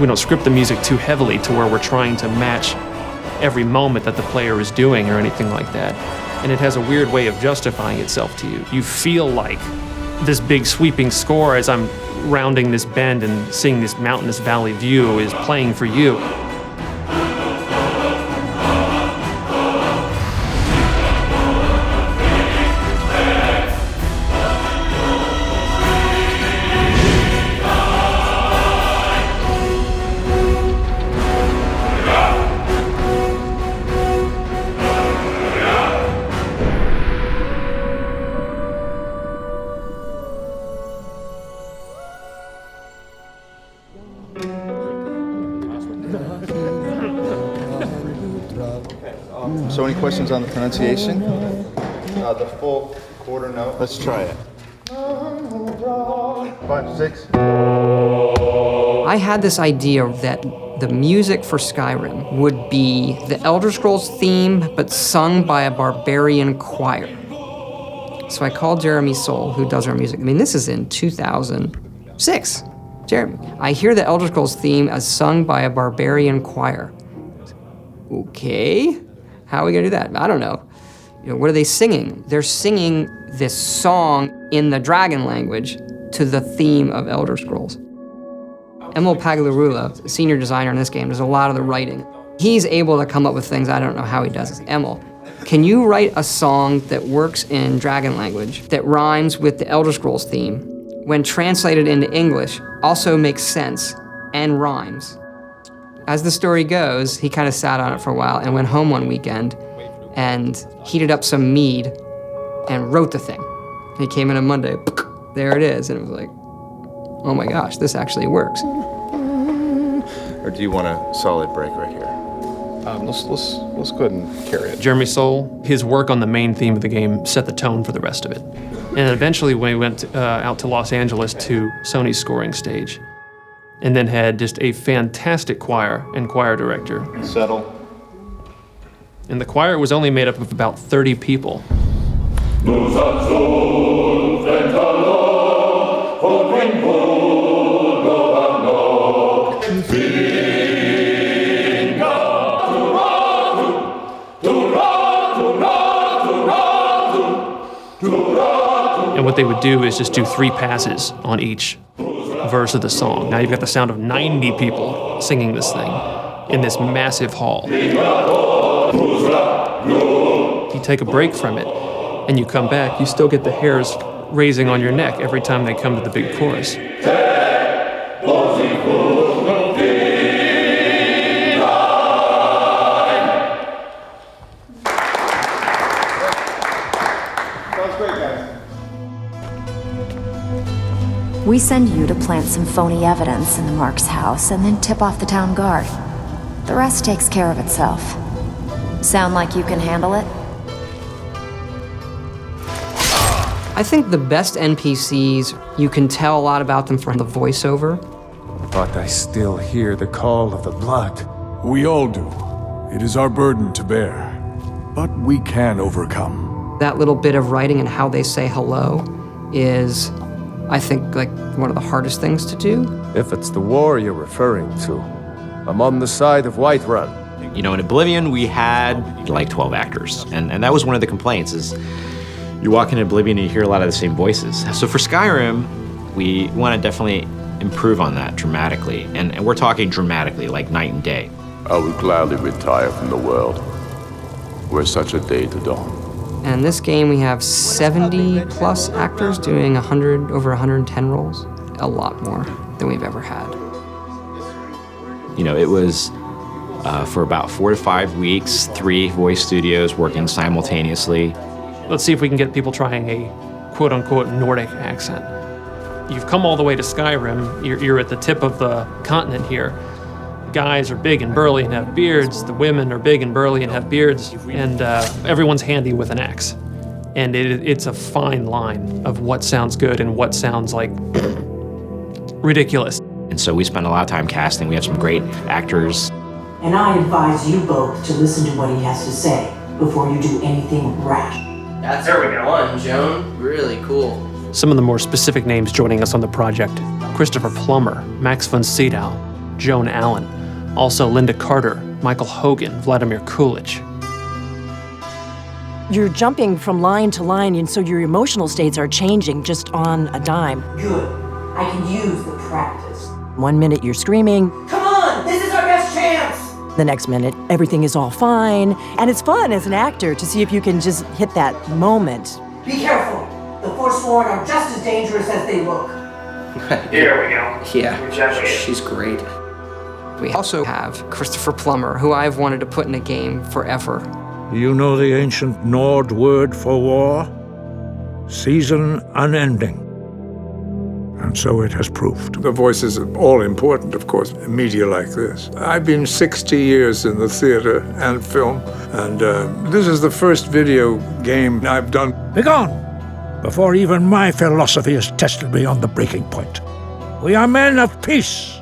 We don't script the music too heavily to where we're trying to match every moment that the player is doing or anything like that. And it has a weird way of justifying itself to you. You feel like this big sweeping score as I'm rounding this bend and seeing this mountainous valley view is playing for you. So any questions on the pronunciation? The full quarter note. Let's try it. 5, 6. I had this idea that the music for Skyrim would be the Elder Scrolls theme, but sung by a barbarian choir. So I called Jeremy Soule, who does our music. I mean, this is in 2006. Jeremy, I hear the Elder Scrolls theme as sung by a barbarian choir. Okay, how are we gonna do that? I don't know. What are they singing? They're singing this song in the dragon language to the theme of Elder Scrolls. Emil Paglarula, senior designer in this game, does a lot of the writing. He's able to come up with things I don't know how he does this. Emil, can you write a song that works in dragon language that rhymes with the Elder Scrolls theme, when translated into English, also makes sense and rhymes? As the story goes, he kind of sat on it for a while and went home one weekend and heated up some mead and wrote the thing. He came in on Monday, there it is, and it was like, oh my gosh, this actually works. Or do you want a solid break right here? Let's go ahead and carry it. Jeremy Soule, his work on the main theme of the game set the tone for the rest of it. And eventually we went out to Los Angeles to Sony's scoring stage, and then had just a fantastic choir and choir director. Settle. And the choir was only made up of about 30 people. And what they would do is just do 3 passes on each verse of the song. Now you've got the sound of 90 people singing this thing in this massive hall. You take a break from it and you come back, you still get the hairs raising on your neck every time they come to the big chorus. We send you to plant some phony evidence in the Mark's house and then tip off the town guard. The rest takes care of itself. Sound like you can handle it? I think the best NPCs, you can tell a lot about them from the voiceover. But I still hear the call of the blood. We all do. It is our burden to bear. But we can overcome. That little bit of writing and how they say hello is, I think, like one of the hardest things to do. If it's the war you're referring to, I'm on the side of Whiterun. In Oblivion, we had like 12 actors, and that was one of the complaints, is you walk into Oblivion and you hear a lot of the same voices. So for Skyrim, we want to definitely improve on that dramatically, and we're talking dramatically, like night and day. I would gladly retire from the world were such a day to dawn. And in this game, we have 70 plus actors doing over 110 roles. A lot more than we've ever had. It was for about 4 to 5 weeks, 3 voice studios working simultaneously. Let's see if we can get people trying a quote-unquote Nordic accent. You've come all the way to Skyrim. You're at the tip of the continent here. The guys are big and burly and have beards. The women are big and burly and have beards. And everyone's handy with an axe. And it's a fine line of what sounds good and what sounds like ridiculous. And so we spend a lot of time casting. We have some great actors. And I advise you both to listen to what he has to say before you do anything rash. That's fun, Joan. Really cool. Some of the more specific names joining us on the project: Christopher Plummer, Max von Sydow, Joan Allen, also Linda Carter, Michael Hogan, Vladimir Coolidge. You're jumping from line to line, and so your emotional states are changing just on a dime. Good. I can use the practice. 1 minute you're screaming. Come on! This is our best chance! The next minute, everything is all fine. And it's fun as an actor to see if you can just hit that moment. Be careful. The Forsworn are just as dangerous as they look. Here we go. Yeah, she's great. We also have Christopher Plummer, who I've wanted to put in a game forever. You know the ancient Nord word for war? Season unending. And so it has proved. The voice is all important, of course, in media like this. I've been 60 years in the theater and film, and this is the first video game I've done. Begone, before even my philosophy is tested beyond the breaking point. We are men of peace,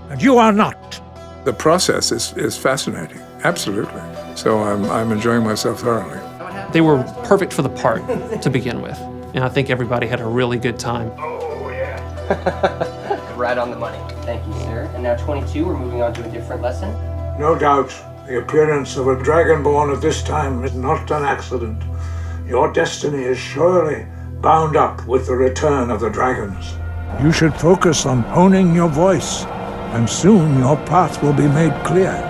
and you are not. The process is fascinating, absolutely. So I'm enjoying myself thoroughly. They were perfect for the part to begin with, and I think everybody had a really good time. Right on the money. Thank you, sir. And now 22, we're moving on to a different lesson. No doubt, the appearance of a dragonborn at this time is not an accident. Your destiny is surely bound up with the return of the dragons. You should focus on honing your voice, and soon your path will be made clear.